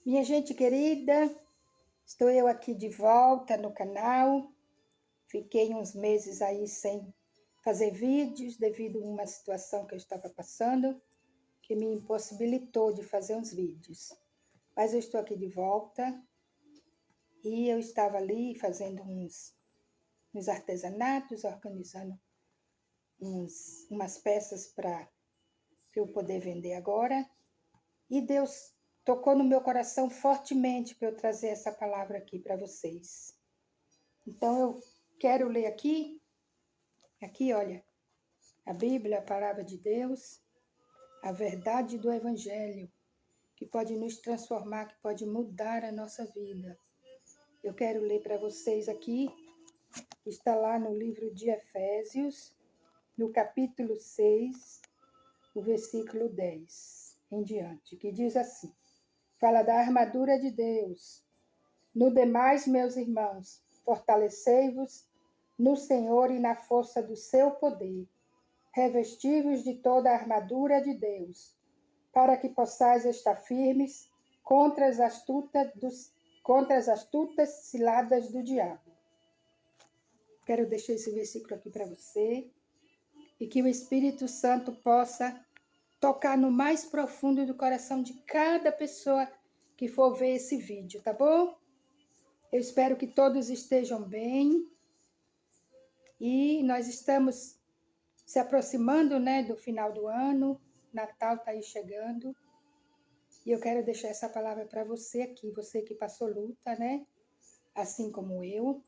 Minha gente querida, estou eu aqui de volta no canal. Fiquei uns meses aí sem fazer vídeos devido a uma situação que eu estava passando, que me impossibilitou de fazer uns vídeos. Mas eu estou aqui de volta e eu estava ali fazendo uns artesanatos, organizando umas peças para eu poder vender agora. E Deus tocou no meu coração fortemente para eu trazer essa palavra aqui para vocês. Então eu quero ler aqui, olha, a Bíblia, a palavra de Deus, a verdade do Evangelho, que pode nos transformar, que pode mudar a nossa vida. Eu quero ler para vocês aqui, está lá no livro de Efésios, no capítulo 6, o versículo 10 em diante, que diz assim: fala da armadura de Deus. No demais, meus irmãos, fortalecei-vos no Senhor e na força do seu poder. Revesti-vos de toda a armadura de Deus, para que possais estar firmes contra as astutas ciladas do diabo. Quero deixar esse versículo aqui para você e que o Espírito Santo possa tocar no mais profundo do coração de cada pessoa que for ver esse vídeo, tá bom? Eu espero que todos estejam bem e nós estamos se aproximando, né, do final do ano. Natal está aí chegando e eu quero deixar essa palavra para você aqui, você que passou luta, né, assim como eu.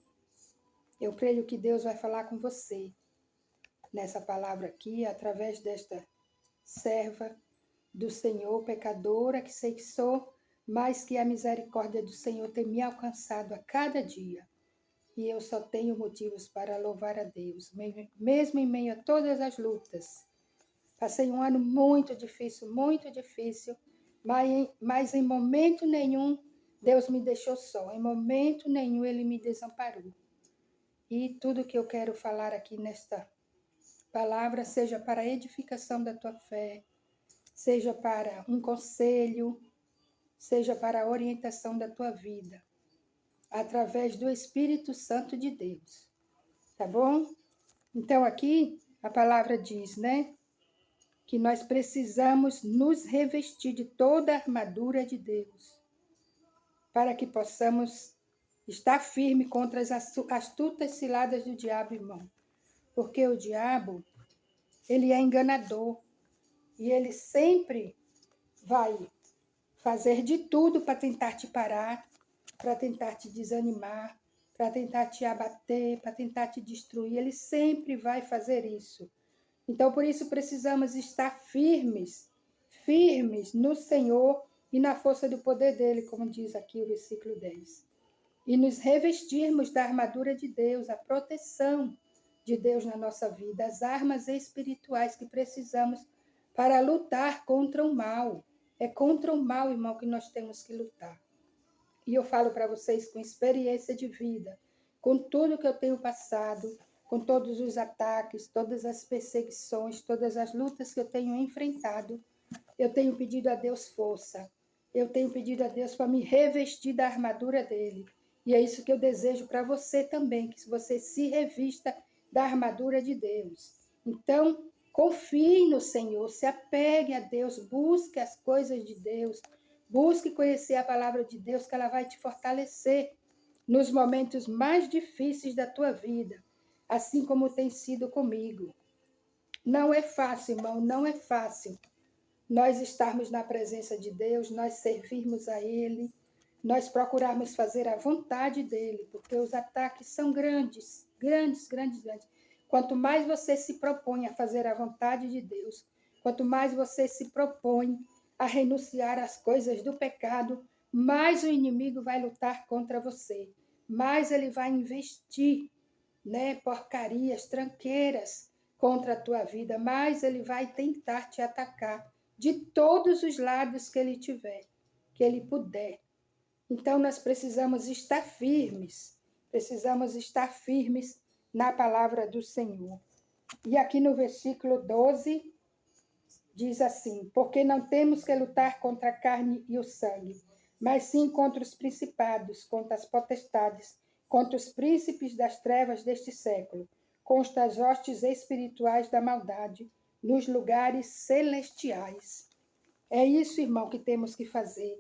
Eu creio que Deus vai falar com você nessa palavra aqui, através desta serva do Senhor, pecadora que sei que sou, mas que a misericórdia do Senhor tem me alcançado a cada dia. E eu só tenho motivos para louvar a Deus, mesmo em meio a todas as lutas. Passei um ano muito difícil, mas em momento nenhum Deus me deixou só, em momento nenhum Ele me desamparou. E tudo que eu quero falar aqui nesta palavra, seja para a edificação da tua fé, seja para um conselho, seja para a orientação da tua vida, através do Espírito Santo de Deus. Tá bom? Então aqui a palavra diz, né, que nós precisamos nos revestir de toda a armadura de Deus, para que possamos estar firme contra as astutas ciladas do diabo, irmão. Porque o diabo, ele é enganador e ele sempre vai fazer de tudo para tentar te parar, para tentar te desanimar, para tentar te abater, para tentar te destruir. Ele sempre vai fazer isso. Então, por isso, precisamos estar firmes no Senhor e na força do poder dele, como diz aqui o versículo 10. E nos revestirmos da armadura de Deus, a proteção de Deus na nossa vida, as armas espirituais que precisamos para lutar contra o mal. É contra o mal, irmão, que nós temos que lutar. E eu falo para vocês com experiência de vida, com tudo que eu tenho passado, com todos os ataques, todas as perseguições, todas as lutas que eu tenho enfrentado, eu tenho pedido a Deus força. Eu tenho pedido a Deus para me revestir da armadura dele. E é isso que eu desejo para você também, que você se revista da armadura de Deus. Então, confie no Senhor, se apegue a Deus, busque as coisas de Deus, busque conhecer a palavra de Deus, que ela vai te fortalecer nos momentos mais difíceis da tua vida, assim como tem sido comigo. Não é fácil, irmão, não é fácil nós estarmos na presença de Deus, nós servirmos a Ele, nós procurarmos fazer a vontade dEle, porque os ataques são grandes. Quanto mais você se propõe a fazer a vontade de Deus, quanto mais você se propõe a renunciar às coisas do pecado, mais o inimigo vai lutar contra você, mais ele vai investir, né, porcarias, tranqueiras contra a tua vida, mais ele vai tentar te atacar de todos os lados que ele tiver, que ele puder. Então nós precisamos estar firmes na palavra do Senhor. E aqui no versículo 12 diz assim: porque não temos que lutar contra a carne e o sangue, mas sim contra os principados, contra as potestades, contra os príncipes das trevas deste século, contra as hostes espirituais da maldade, nos lugares celestiais. É isso, irmão, que temos que fazer.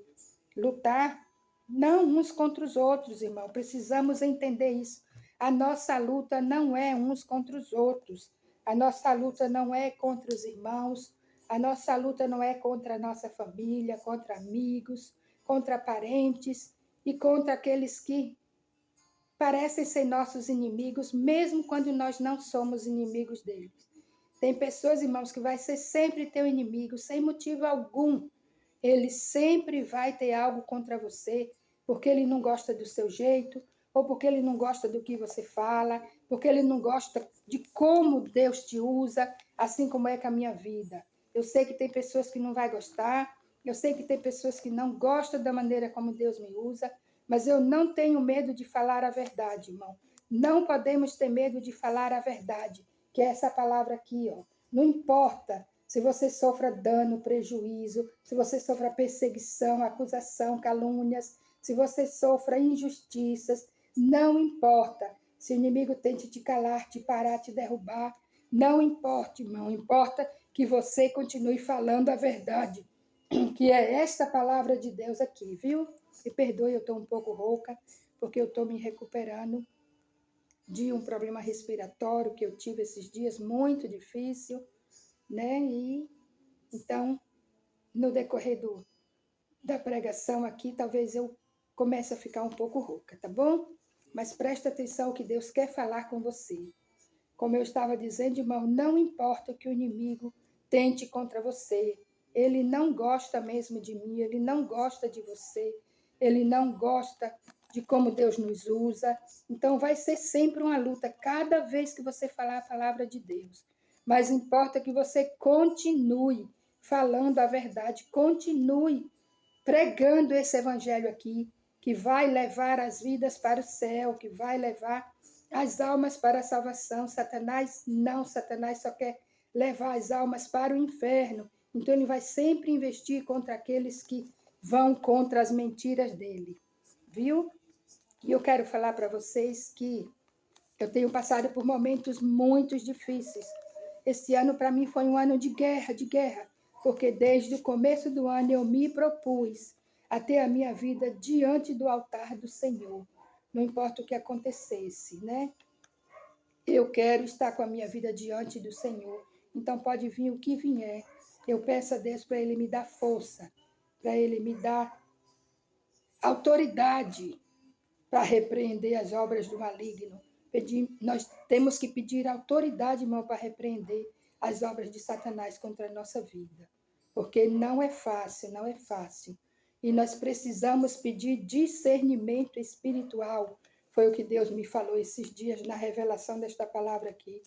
Lutar não uns contra os outros, irmão. Precisamos entender isso. A nossa luta não é uns contra os outros. A nossa luta não é contra os irmãos. A nossa luta não é contra a nossa família, contra amigos, contra parentes e contra aqueles que parecem ser nossos inimigos, mesmo quando nós não somos inimigos deles. Tem pessoas, irmãos, que vai ser sempre teu inimigo, sem motivo algum. Ele sempre vai ter algo contra você, porque ele não gosta do seu jeito, ou porque ele não gosta do que você fala, porque ele não gosta de como Deus te usa, assim como é com a minha vida. Eu sei que tem pessoas que não vai gostar, eu sei que tem pessoas que não gostam da maneira como Deus me usa, mas eu não tenho medo de falar a verdade, irmão. Não podemos ter medo de falar a verdade, que é essa palavra aqui, ó. Não importa se você sofra dano, prejuízo, se você sofra perseguição, acusação, calúnias, se você sofra injustiças, não importa. Se o inimigo tente te calar, te parar, te derrubar, não importa, irmão. Importa que você continue falando a verdade, que é esta palavra de Deus aqui, viu? Me perdoe, eu estou um pouco rouca, porque eu estou me recuperando de um problema respiratório que eu tive esses dias, muito difícil, né? E então, no decorrer da pregação aqui, talvez eu comece a ficar um pouco rouca, tá bom? Mas presta atenção ao que Deus quer falar com você. Como eu estava dizendo, irmão, não importa o que o inimigo tente contra você. Ele não gosta mesmo de mim, ele não gosta de você, ele não gosta de como Deus nos usa. Então vai ser sempre uma luta cada vez que você falar a palavra de Deus. Mas importa que você continue falando a verdade, continue pregando esse evangelho aqui, que vai levar as vidas para o céu, que vai levar as almas para a salvação. Satanás não, Satanás só quer levar as almas para o inferno. Então ele vai sempre investir contra aqueles que vão contra as mentiras dele. Viu? E eu quero falar para vocês que eu tenho passado por momentos muito difíceis. Esse ano para mim foi um ano de guerra, porque desde o começo do ano eu me propus a ter a minha vida diante do altar do Senhor. Não importa o que acontecesse, né? Eu quero estar com a minha vida diante do Senhor. Então pode vir o que vier. Eu peço a Deus para Ele me dar força, para Ele me dar autoridade para repreender as obras do maligno. Nós temos que pedir autoridade, irmão, para repreender as obras de Satanás contra a nossa vida. Porque não é fácil, não é fácil. E nós precisamos pedir discernimento espiritual. Foi o que Deus me falou esses dias na revelação desta palavra aqui.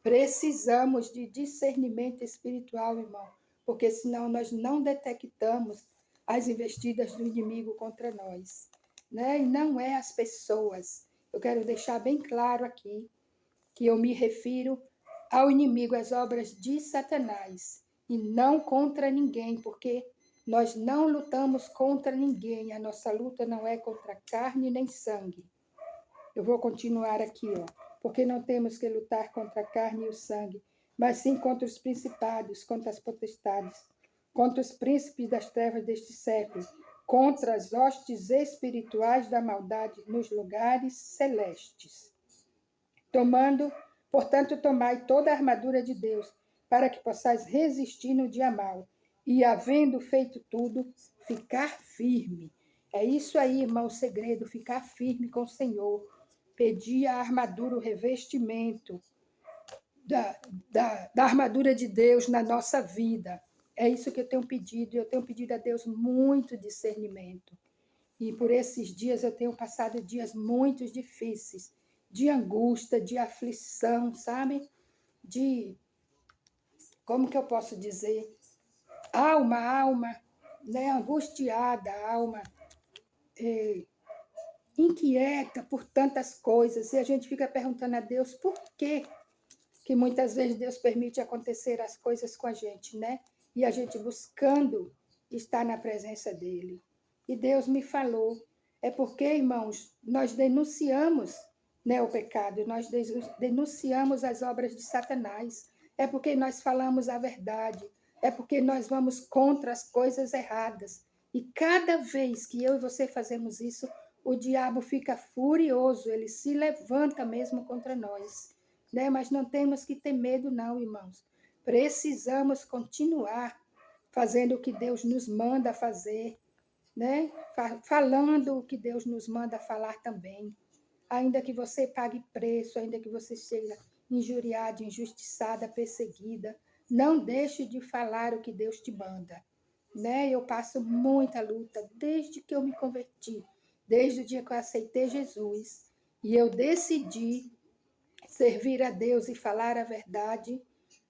Precisamos de discernimento espiritual, irmão, porque senão nós não detectamos as investidas do inimigo contra nós, né? E não é as pessoas. Eu quero deixar bem claro aqui que eu me refiro ao inimigo, às obras de Satanás, e não contra ninguém, porque nós não lutamos contra ninguém. A nossa luta não é contra carne nem sangue. Eu vou continuar aqui, ó. Porque não temos que lutar contra a carne e o sangue, mas sim contra os principados, contra as potestades, contra os príncipes das trevas deste século, contra as hostes espirituais da maldade nos lugares celestes. Portanto, tomai toda a armadura de Deus, para que possais resistir no dia mau, e, havendo feito tudo, ficar firme. É isso aí, irmão, o segredo, ficar firme com o Senhor. Pedir a armadura, o revestimento da armadura de Deus na nossa vida. É isso que eu tenho pedido a Deus muito discernimento. E por esses dias eu tenho passado dias muito difíceis, de angústia, de aflição, sabe? Como que eu posso dizer? Alma, né? Angustiada, alma inquieta por tantas coisas. E a gente fica perguntando a Deus por quê que muitas vezes Deus permite acontecer as coisas com a gente, né? E a gente buscando estar na presença dele. e Deus me falou. É porque, irmãos, nós denunciamos, né, o pecado, nós denunciamos as obras de Satanás. É porque nós falamos a verdade, é porque nós vamos contra as coisas erradas. E cada vez que eu e você fazemos isso, o diabo fica furioso, ele se levanta mesmo contra nós, né? Mas não temos que ter medo, não, irmãos. Precisamos continuar fazendo o que Deus nos manda fazer, né? Falando o que Deus nos manda falar também. Ainda que você pague preço, ainda que você seja injuriada, injustiçada, perseguida, não deixe de falar o que Deus te manda, né? Eu passo muita luta desde que eu me converti, desde o dia que eu aceitei Jesus, e eu decidi servir a Deus e falar a verdade.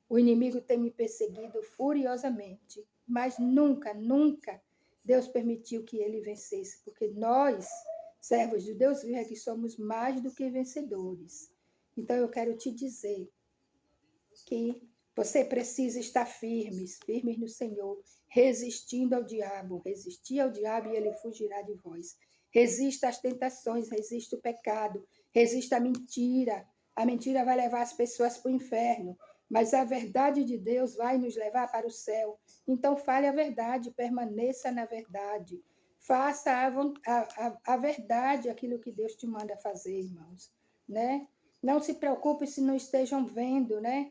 O inimigo tem me perseguido furiosamente, mas nunca, nunca Deus permitiu que ele vencesse, porque nós, servos de Deus vivo, é que somos mais do que vencedores. Então eu quero te dizer que você precisa estar firmes, firmes no Senhor, resistindo ao diabo. Resistir ao diabo e ele fugirá de vós. Resista às tentações, resista o pecado, resista a mentira. A mentira vai levar as pessoas para o inferno, mas a verdade de Deus vai nos levar para o céu. Então fale a verdade, permaneça na verdade. Faça a verdade, aquilo que Deus te manda fazer, irmãos, né? Não se preocupe se não estejam vendo, né?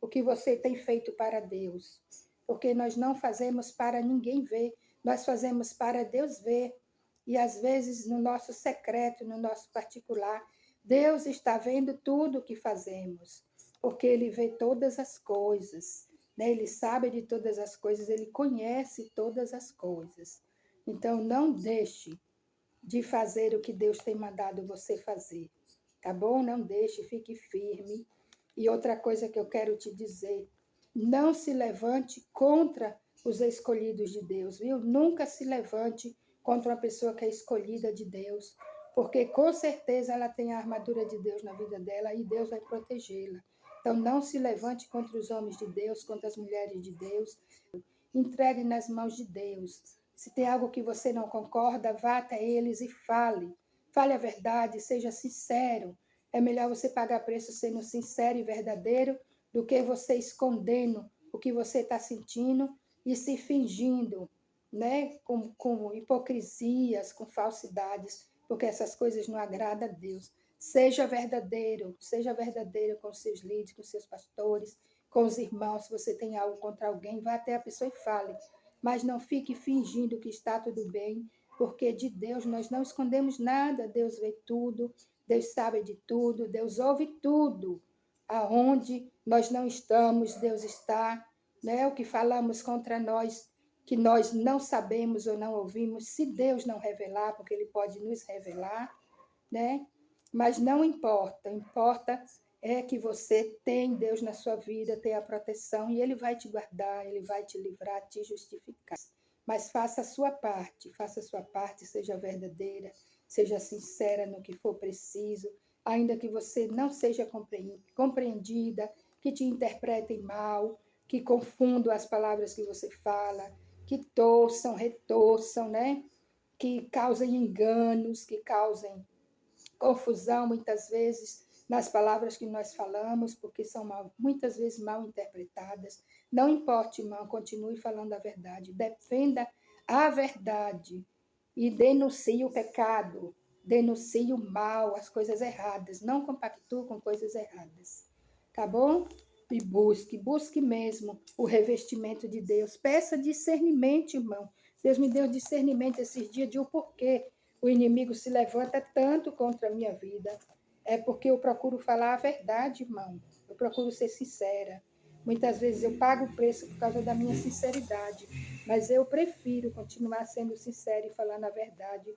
O que você tem feito para Deus. Porque nós não fazemos para ninguém ver, nós fazemos para Deus ver. E às vezes no nosso secreto, no nosso particular, Deus está vendo tudo o que fazemos, porque Ele vê todas as coisas, né? Ele sabe de todas as coisas, Ele conhece todas as coisas. Então não deixe de fazer o que Deus tem mandado você fazer, tá bom? Não deixe, fique firme. E outra coisa que eu quero te dizer, não se levante contra os escolhidos de Deus, viu? Nunca se levante contra uma pessoa que é escolhida de Deus, porque com certeza ela tem a armadura de Deus na vida dela e Deus vai protegê-la. Então não se levante contra os homens de Deus, contra as mulheres de Deus. Entregue nas mãos de Deus. Se tem algo que você não concorda, vá até eles e fale. Fale a verdade, seja sincero. É melhor você pagar preço sendo sincero e verdadeiro do que você escondendo o que você está sentindo e se fingindo, né? Com hipocrisias, com falsidades, porque essas coisas não agradam a Deus. Seja verdadeiro com seus líderes, com seus pastores, com os irmãos. Se você tem algo contra alguém, vá até a pessoa e fale. Mas não fique fingindo que está tudo bem, porque de Deus nós não escondemos nada. Deus vê tudo, Deus sabe de tudo, Deus ouve tudo. Aonde nós não estamos, Deus está, né? O que falamos contra nós, que nós não sabemos ou não ouvimos, se Deus não revelar, porque Ele pode nos revelar, né? Mas não importa, importa é que você tem Deus na sua vida, tem a proteção e Ele vai te guardar, Ele vai te livrar, te justificar. Mas faça a sua parte, seja verdadeira, seja sincera no que for preciso, ainda que você não seja compreendida, que te interpretem mal, que confundam as palavras que você fala, que torçam, retorçam, né? Que causem enganos, que causem confusão muitas vezes nas palavras que nós falamos, porque são muitas vezes mal interpretadas. Não importe, irmão, continue falando a verdade, defenda a verdade e denuncie o pecado, denuncie o mal, as coisas erradas, não compactue com coisas erradas, tá bom? E busque mesmo o revestimento de Deus. Peça discernimento, irmão. Deus me deu discernimento esses dias de o porquê o inimigo se levanta tanto contra a minha vida. É porque eu procuro falar a verdade, irmão. Eu procuro ser sincera. Muitas vezes eu pago o preço por causa da minha sinceridade, mas eu prefiro continuar sendo sincera e falando a verdade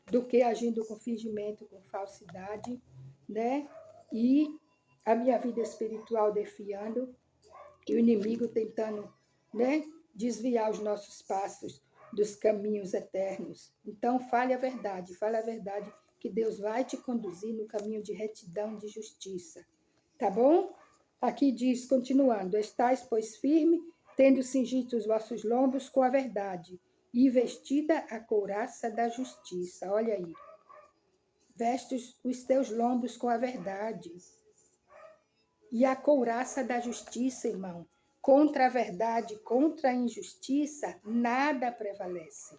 do que agindo com fingimento, com falsidade, né? E a minha vida espiritual defiando e o inimigo tentando, né, desviar os nossos passos dos caminhos eternos. Então, fale a verdade que Deus vai te conduzir no caminho de retidão e de justiça. Tá bom? Aqui diz, continuando, estais, pois, firme, tendo cingido os vossos lombos com a verdade, e vestida a couraça da justiça. Olha aí. Veste os teus lombos com a verdade. E a couraça da justiça, irmão. Contra a verdade, contra a injustiça, nada prevalece.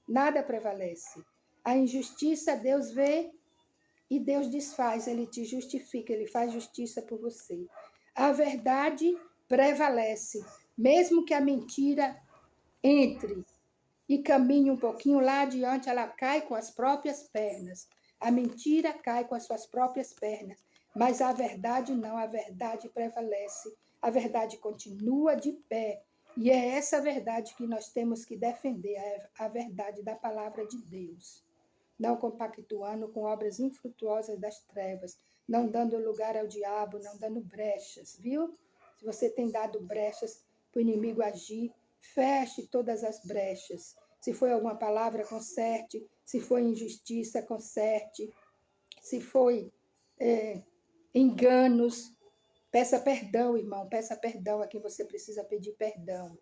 Nada prevalece. A injustiça Deus vê e Deus desfaz, Ele te justifica, Ele faz justiça por você. A verdade prevalece, mesmo que a mentira entre e caminhe um pouquinho lá adiante, ela cai com as próprias pernas. A mentira cai com as suas próprias pernas, mas a verdade não, a verdade prevalece. A verdade continua de pé. E é essa verdade que nós temos que defender, a verdade da palavra de Deus. Não compactuando com obras infrutuosas das trevas, não dando lugar ao diabo, não dando brechas, viu? Se você tem dado brechas para o inimigo agir, feche todas as brechas. Se foi alguma palavra, conserte. Se foi injustiça, conserte. Se foi enganos, peça perdão, irmão. Peça perdão a quem você precisa pedir perdão.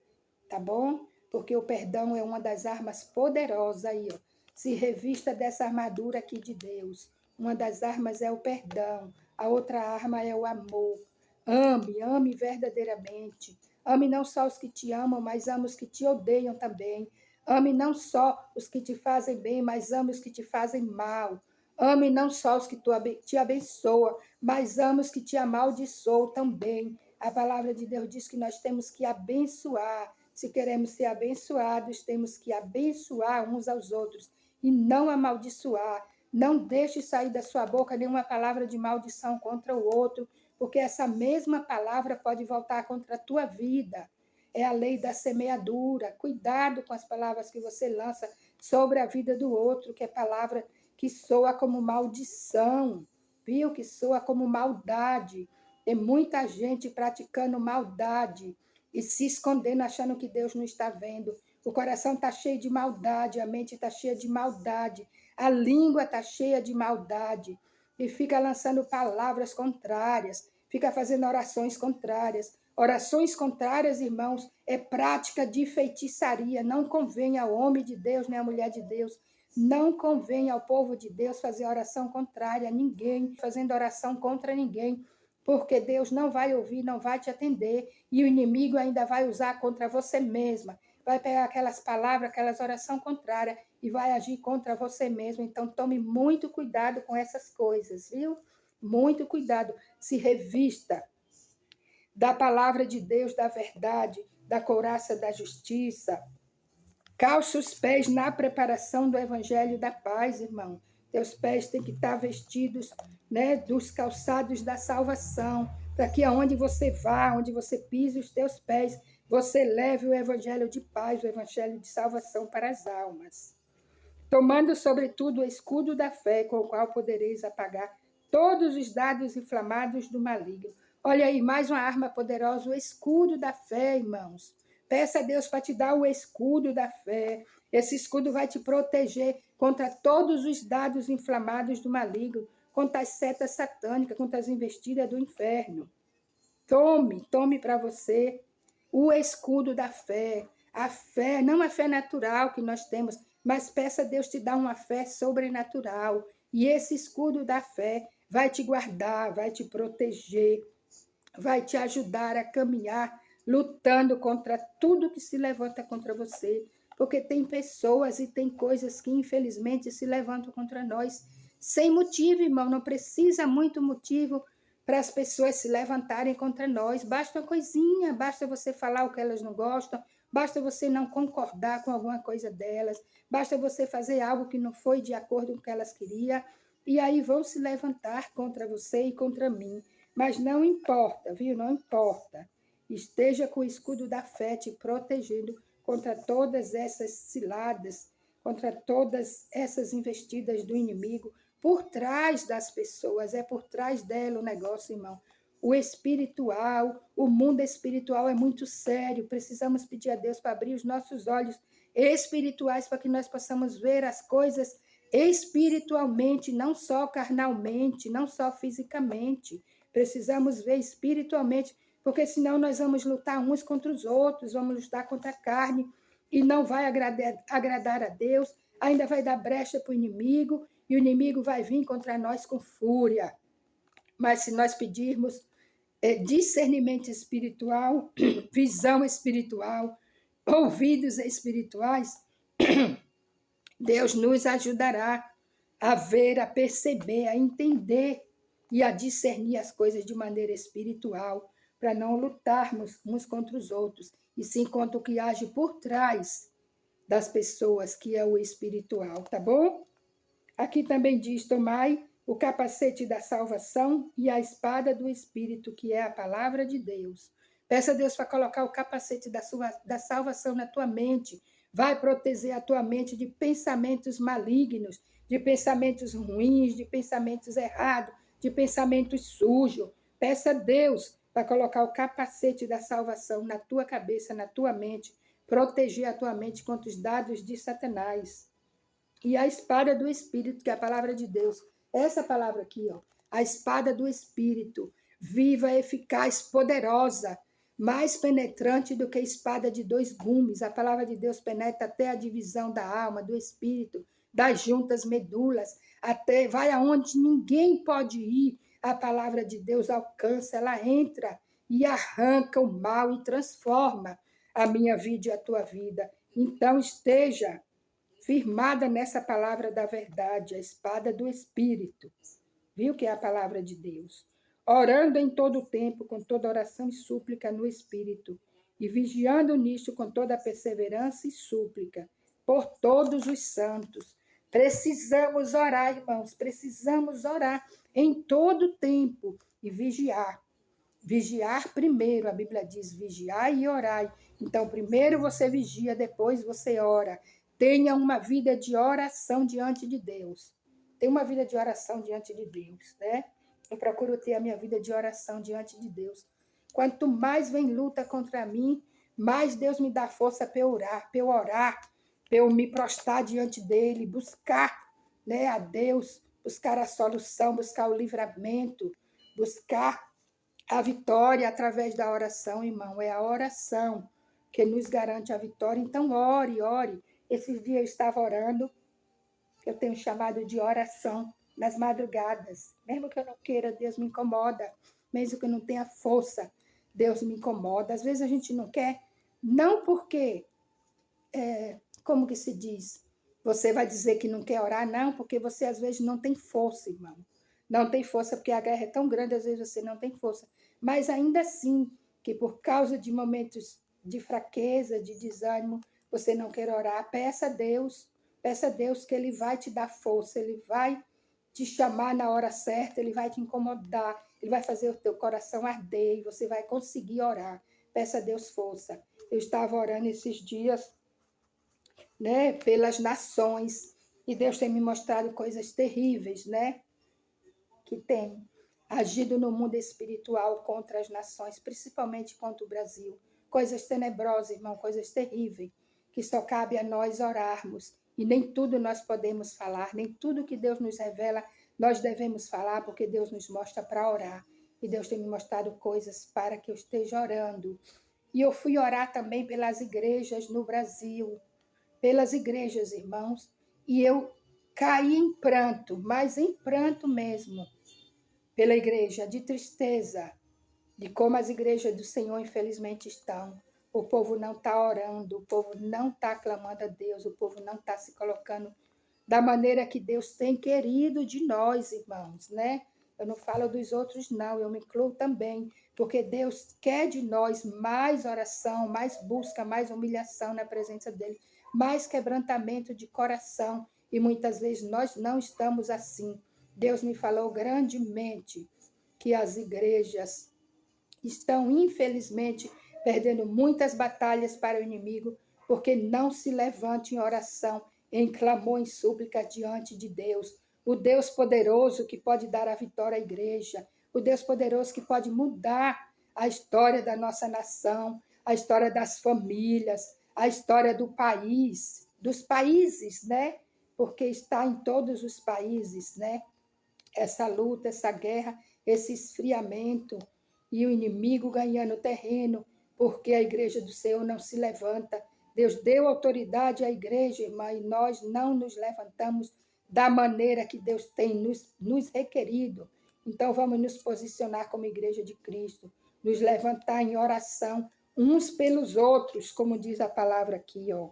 Tá bom? Porque o perdão é uma das armas poderosas aí, ó. Se revista dessa armadura aqui de Deus. Uma das armas é o perdão. A outra arma é o amor. Ame verdadeiramente. Ame não só os que te amam, mas ame os que te odeiam também. Ame não só os que te fazem bem, mas ame os que te fazem mal. Ame não só os que te abençoam, mas ame os que te amaldiçoam também. A palavra de Deus diz que nós temos que abençoar. Se queremos ser abençoados, temos que abençoar uns aos outros e não amaldiçoar. Não deixe sair da sua boca nenhuma palavra de maldição contra o outro, porque essa mesma palavra pode voltar contra a tua vida. É a lei da semeadura. Cuidado com as palavras que você lança sobre a vida do outro, que é palavra que soa como maldição, viu? Que soa como maldade. Tem muita gente praticando maldade e se escondendo, achando que Deus não está vendo. O coração está cheio de maldade, a mente está cheia de maldade, a língua está cheia de maldade. E fica lançando palavras contrárias, fica fazendo orações contrárias. Orações contrárias, irmãos, é prática de feitiçaria. Não convém ao homem de Deus, nem à mulher de Deus. Não convém ao povo de Deus fazer oração contrária a ninguém, fazendo oração contra ninguém, porque Deus não vai ouvir, não vai te atender, e o inimigo ainda vai usar contra você mesma. Vai pegar aquelas palavras, aquelas orações contrárias e vai agir contra você mesmo. Então, tome muito cuidado com essas coisas, viu? Muito cuidado. Se revista da palavra de Deus, da verdade, da couraça da justiça. Calça os pés na preparação do evangelho da paz, irmão. Teus pés têm que estar vestidos, né, dos calçados da salvação, para que aonde você vá, onde você pise os teus pés, você leve o evangelho de paz, o evangelho de salvação para as almas. Tomando, sobretudo, o escudo da fé, com o qual podereis apagar todos os dardos inflamados do maligno. Olha aí, mais uma arma poderosa, o escudo da fé, irmãos. Peça a Deus para te dar o escudo da fé. Esse escudo vai te proteger contra todos os dardos inflamados do maligno, contra as setas satânicas, contra as investidas do inferno. Tome para você o escudo da fé. A fé, não a fé natural que nós temos, mas peça a Deus te dar uma fé sobrenatural. E esse escudo da fé vai te guardar, vai te proteger, vai te ajudar a caminhar lutando contra tudo que se levanta contra você. Porque tem pessoas e tem coisas que, infelizmente, se levantam contra nós sem motivo, irmão. Não precisa muito motivo para as pessoas se levantarem contra nós. Basta uma coisinha, basta você falar o que elas não gostam, basta você não concordar com alguma coisa delas, basta você fazer algo que não foi de acordo com o que elas queriam, e aí vão se levantar contra você e contra mim. Mas não importa, viu? Não importa. Esteja com o escudo da fé te protegendo contra todas essas ciladas, contra todas essas investidas do inimigo, por trás das pessoas, é por trás dela o negócio, irmão. O espiritual, o mundo espiritual é muito sério, precisamos pedir a Deus para abrir os nossos olhos espirituais para que nós possamos ver as coisas espiritualmente, não só carnalmente, não só fisicamente. Precisamos ver espiritualmente, porque senão nós vamos lutar uns contra os outros, vamos lutar contra a carne, e não vai agradar a Deus, ainda vai dar brecha para o inimigo, e o inimigo vai vir contra nós com fúria. Mas se nós pedirmos discernimento espiritual, visão espiritual, ouvidos espirituais, Deus nos ajudará a ver, a perceber, a entender e a discernir as coisas de maneira espiritual, para não lutarmos uns contra os outros, e sim contra o que age por trás das pessoas, que é o espiritual, tá bom? Aqui também diz: tomai o capacete da salvação e a espada do Espírito, que é a palavra de Deus. Peça a Deus para colocar o capacete da salvação na tua mente. Vai proteger a tua mente de pensamentos malignos, de pensamentos ruins, de pensamentos errados, de pensamentos sujos. Peça a Deus para colocar o capacete da salvação na tua cabeça, na tua mente, proteger a tua mente contra os dados de Satanás. E a espada do Espírito, que é a palavra de Deus. Essa palavra aqui, ó, a espada do Espírito, viva, eficaz, poderosa, mais penetrante do que a espada de dois gumes. A palavra de Deus penetra até a divisão da alma, do espírito, das juntas medulas, até vai aonde ninguém pode ir. A palavra de Deus alcança, ela entra e arranca o mal e transforma a minha vida e a tua vida. Então esteja firmada nessa palavra da verdade, a espada do Espírito, viu que é a palavra de Deus? Orando em todo o tempo, com toda oração e súplica no Espírito, e vigiando nisto com toda perseverança e súplica, por todos os santos. Precisamos orar, irmãos, precisamos orar em todo o tempo e vigiar. Vigiar primeiro, a Bíblia diz: vigiar e orar. Então, primeiro você vigia, depois você ora. Tenha uma vida de oração diante de Deus. Tenha uma vida de oração diante de Deus, né? Eu procuro ter a minha vida de oração diante de Deus. Quanto mais vem luta contra mim, mais Deus me dá força para eu orar, para eu me prostrar diante dele, buscar, né, a Deus, buscar a solução, buscar o livramento, buscar a vitória através da oração, irmão. É a oração que nos garante a vitória. Então, ore, ore. Esses dias eu estava orando, eu tenho chamado de oração nas madrugadas. Mesmo que eu não queira, Deus me incomoda. Mesmo que eu não tenha força, Deus me incomoda. Às vezes a gente não quer, não porque, como que se diz? Você vai dizer que não quer orar? Não, porque você às vezes não tem força, irmão. Não tem força, porque a guerra é tão grande, às vezes você não tem força. Mas ainda assim, que por causa de momentos de fraqueza, de desânimo, você não quer orar, peça a Deus que Ele vai te dar força, Ele vai te chamar na hora certa, Ele vai te incomodar, Ele vai fazer o teu coração arder e você vai conseguir orar. Peça a Deus força. Eu estava orando esses dias, né, pelas nações, e Deus tem me mostrado coisas terríveis, né, que tem agido no mundo espiritual contra as nações, principalmente contra o Brasil. Coisas tenebrosas, irmão, coisas terríveis, que só cabe a nós orarmos. E nem tudo nós podemos falar, nem tudo que Deus nos revela nós devemos falar, porque Deus nos mostra para orar. E Deus tem me mostrado coisas para que eu esteja orando. E eu fui orar também pelas igrejas no Brasil, pelas igrejas, irmãos, e eu caí em pranto, mas em pranto mesmo, pela igreja, de tristeza, de como as igrejas do Senhor, infelizmente, estão. O povo não está orando, o povo não está clamando a Deus, o povo não está se colocando da maneira que Deus tem querido de nós, irmãos, né? Eu não falo dos outros, não, eu me incluo também, porque Deus quer de nós mais oração, mais busca, mais humilhação na presença dEle, mais quebrantamento de coração, e muitas vezes nós não estamos assim. Deus me falou grandemente que as igrejas estão, infelizmente, perdendo muitas batalhas para o inimigo, porque não se levantam em oração, em clamor, em súplica diante de Deus. O Deus poderoso que pode dar a vitória à igreja, o Deus poderoso que pode mudar a história da nossa nação, a história das famílias, a história do país, dos países, né? Porque está em todos os países, né? Essa luta, essa guerra, esse esfriamento e o inimigo ganhando terreno, porque a igreja do Senhor não se levanta, Deus deu autoridade à igreja, irmã, e nós não nos levantamos da maneira que Deus tem nos requerido. Então, vamos nos posicionar como igreja de Cristo, nos levantar em oração uns pelos outros, como diz a palavra aqui, ó.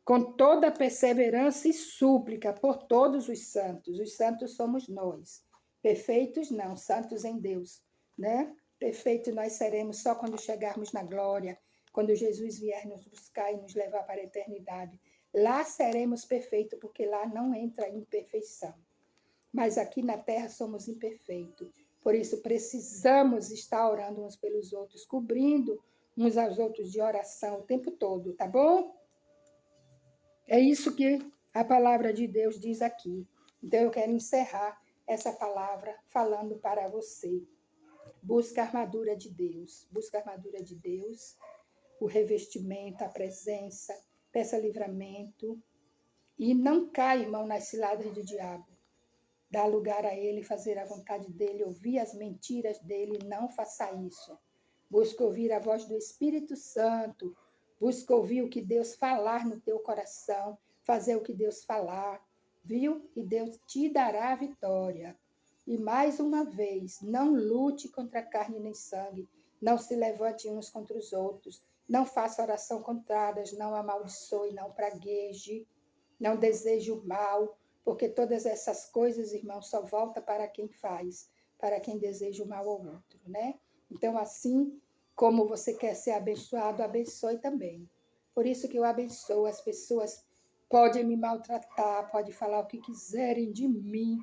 Com toda perseverança e súplica por todos os santos. Os santos somos nós. Perfeitos não, santos em Deus, né? Perfeitos nós seremos só quando chegarmos na glória, quando Jesus vier nos buscar e nos levar para a eternidade. Lá seremos perfeitos, porque lá não entra imperfeição. Mas aqui na terra somos imperfeitos. Por isso precisamos estar orando uns pelos outros, cobrindo uns aos outros de oração o tempo todo, tá bom? É isso que a palavra de Deus diz aqui. Então eu quero encerrar essa palavra falando para você. Busca a armadura de Deus. Busca a armadura de Deus, o revestimento, a presença, peça livramento. E não cai, irmão, nas ciladas do diabo. Dá lugar a ele, fazer a vontade dele, ouvir as mentiras dele, não faça isso. Busca ouvir a voz do Espírito Santo. Busca ouvir o que Deus falar no teu coração, fazer o que Deus falar, viu? E Deus te dará a vitória. E mais uma vez, não lute contra carne nem sangue, não se levante uns contra os outros, não faça oração contrárias, não amaldiçoe, não pragueje, não deseje o mal, porque todas essas coisas, irmão, só volta para quem faz, para quem deseja o mal ao outro, né? Então, assim como você quer ser abençoado, abençoe também. Por isso que eu abençoo. As pessoas podem me maltratar, podem falar o que quiserem de mim.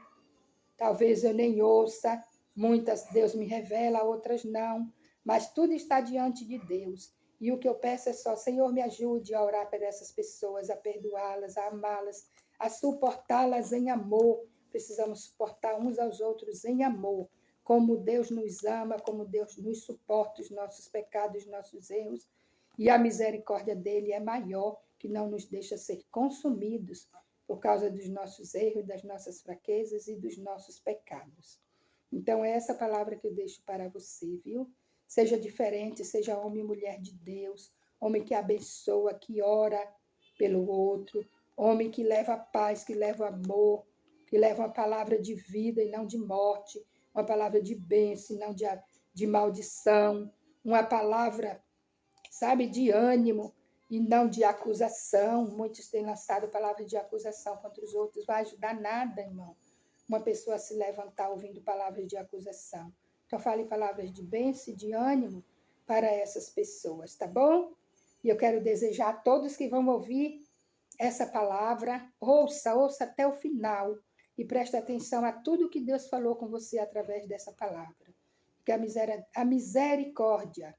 Talvez eu nem ouça, muitas Deus me revela, outras não. Mas tudo está diante de Deus. E o que eu peço é só, Senhor, me ajude a orar por essas pessoas, a perdoá-las, a amá-las, a suportá-las em amor. Precisamos suportar uns aos outros em amor. Como Deus nos ama, como Deus nos suporta os nossos pecados, os nossos erros. E a misericórdia dele é maior, que não nos deixa ser consumidos por causa dos nossos erros, das nossas fraquezas e dos nossos pecados. Então, é essa palavra que eu deixo para você, viu? Seja diferente, seja homem e mulher de Deus, homem que abençoa, que ora pelo outro, homem que leva a paz, que leva o amor, que leva uma palavra de vida e não de morte, uma palavra de bênção e não de maldição, uma palavra, sabe, de ânimo e não de acusação. Muitos têm lançado palavras de acusação contra os outros. Vai ajudar nada, irmão, uma pessoa a se levantar ouvindo palavras de acusação. Então, fale palavras de bênção e de ânimo para essas pessoas, tá bom? E eu quero desejar a todos que vão ouvir essa palavra, ouça até o final e preste atenção a tudo que Deus falou com você através dessa palavra. Que a misericórdia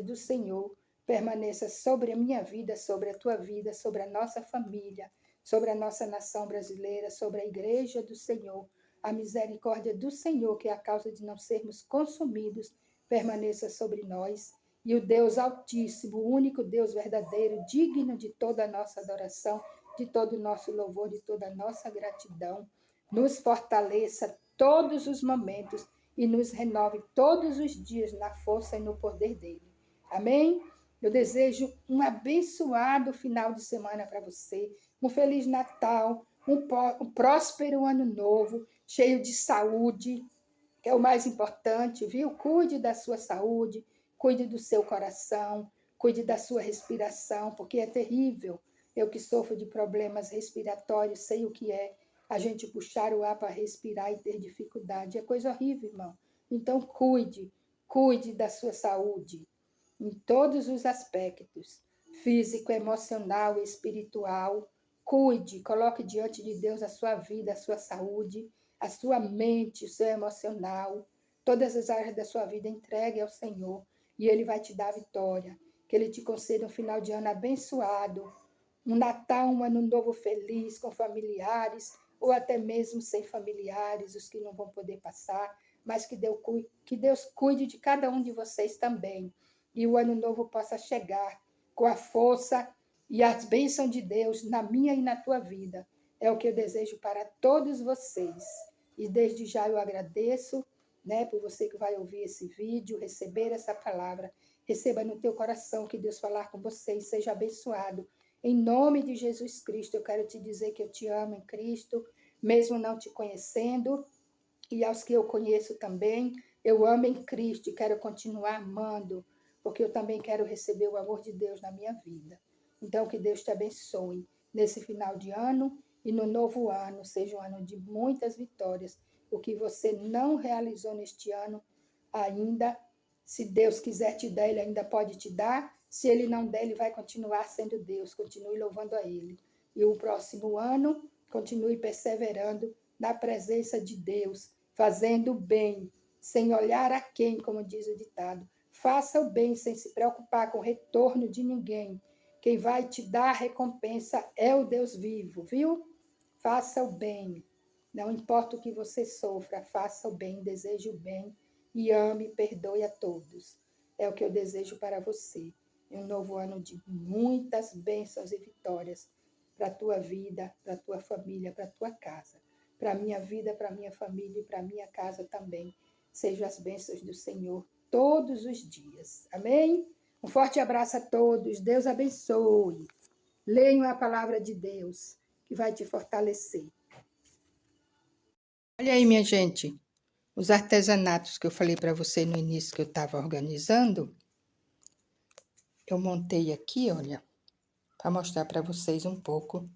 do Senhor permaneça sobre a minha vida, sobre a tua vida, sobre a nossa família, sobre a nossa nação brasileira, sobre a igreja do Senhor. A misericórdia do Senhor, que é a causa de não sermos consumidos, permaneça sobre nós. E o Deus Altíssimo, o único Deus verdadeiro, digno de toda a nossa adoração, de todo o nosso louvor, de toda a nossa gratidão, nos fortaleça todos os momentos e nos renove todos os dias na força e no poder dele. Amém? Eu desejo um abençoado final de semana para você, um Feliz Natal, um próspero ano novo, cheio de saúde, que é o mais importante, viu? Cuide da sua saúde, cuide do seu coração, cuide da sua respiração, porque é terrível. Eu que sofro de problemas respiratórios, sei o que é a gente puxar o ar para respirar e ter dificuldade. É coisa horrível, irmão. Então, cuide da sua saúde, em todos os aspectos, físico, emocional, espiritual. Cuide, coloque diante de Deus a sua vida, a sua saúde, a sua mente, o seu emocional, todas as áreas da sua vida entregue ao Senhor e Ele vai te dar a vitória. Que Ele te conceda um final de ano abençoado, um Natal, um ano novo feliz, com familiares, ou até mesmo sem familiares, os que não vão poder passar, mas que Deus cuide de cada um de vocês também. E o ano novo possa chegar com a força e as bênçãos de Deus na minha e na tua vida. É o que eu desejo para todos vocês. E desde já eu agradeço, né, por você que vai ouvir esse vídeo, receber essa palavra. Receba no teu coração que Deus falar com você e seja abençoado. Em nome de Jesus Cristo, eu quero te dizer que eu te amo em Cristo, mesmo não te conhecendo, e aos que eu conheço também, eu amo em Cristo e quero continuar amando, porque eu também quero receber o amor de Deus na minha vida. Então, que Deus te abençoe nesse final de ano e no novo ano, seja um ano de muitas vitórias. O que você não realizou neste ano ainda, se Deus quiser te dar, Ele ainda pode te dar. Se Ele não der, Ele vai continuar sendo Deus. Continue louvando a Ele. E o próximo ano, continue perseverando na presença de Deus, fazendo o bem, sem olhar a quem, como diz o ditado. Faça o bem sem se preocupar com o retorno de ninguém. Quem vai te dar a recompensa é o Deus vivo, viu? Faça o bem. Não importa o que você sofra, faça o bem, deseje o bem e ame e perdoe a todos. É o que eu desejo para você. Um novo ano de muitas bênçãos e vitórias para a tua vida, para a tua família, para a tua casa. Para a minha vida, para a minha família e para a minha casa também. Sejam as bênçãos do Senhor todos os dias. Amém? Um forte abraço a todos. Deus abençoe. Leiam a palavra de Deus, que vai te fortalecer. Olha aí, minha gente, os artesanatos que eu falei para você no início que eu estava organizando, eu montei aqui, olha, para mostrar para vocês um pouco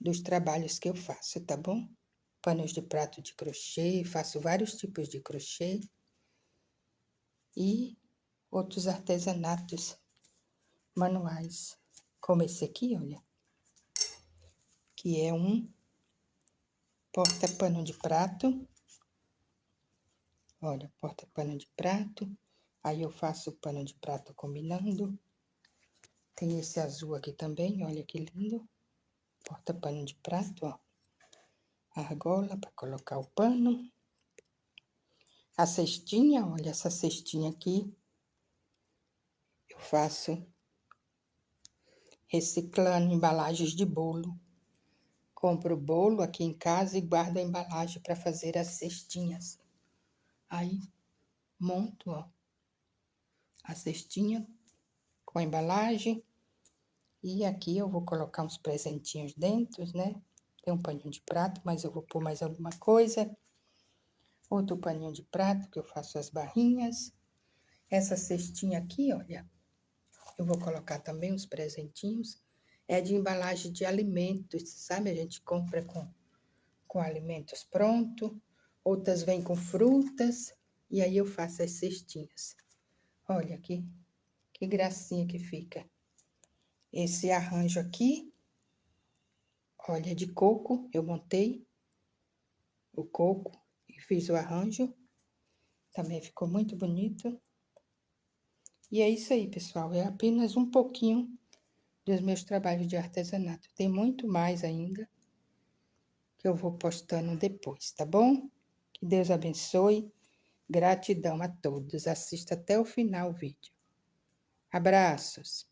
dos trabalhos que eu faço, tá bom? Panos de prato de crochê, faço vários tipos de crochê e outros artesanatos manuais, como esse aqui, olha, que é um porta-pano de prato. Olha, porta-pano de prato. Aí eu faço o pano de prato combinando. Tem esse azul aqui também, olha que lindo. Porta-pano de prato, ó. Argola para colocar o pano. A cestinha, olha essa cestinha aqui. Eu faço reciclando embalagens de bolo. Compro o bolo aqui em casa e guardo a embalagem para fazer as cestinhas. Aí, monto, ó, a cestinha com a embalagem. E aqui eu vou colocar uns presentinhos dentro, né? Tem um paninho de prato, mas eu vou pôr mais alguma coisa. Outro paninho de prato que eu faço as barrinhas. Essa cestinha aqui, olha, eu vou colocar também uns presentinhos. É de embalagem de alimentos, sabe? A gente compra com alimentos prontos. Outras vêm com frutas. E aí eu faço as cestinhas. Olha aqui, que gracinha que fica. Esse arranjo aqui, olha, de coco, eu montei o coco e fiz o arranjo. Também ficou muito bonito. E é isso aí, pessoal. É apenas um pouquinho dos meus trabalhos de artesanato. Tem muito mais ainda que eu vou postando depois, tá bom? Que Deus abençoe. Gratidão a todos. Assista até o final o vídeo. Abraços.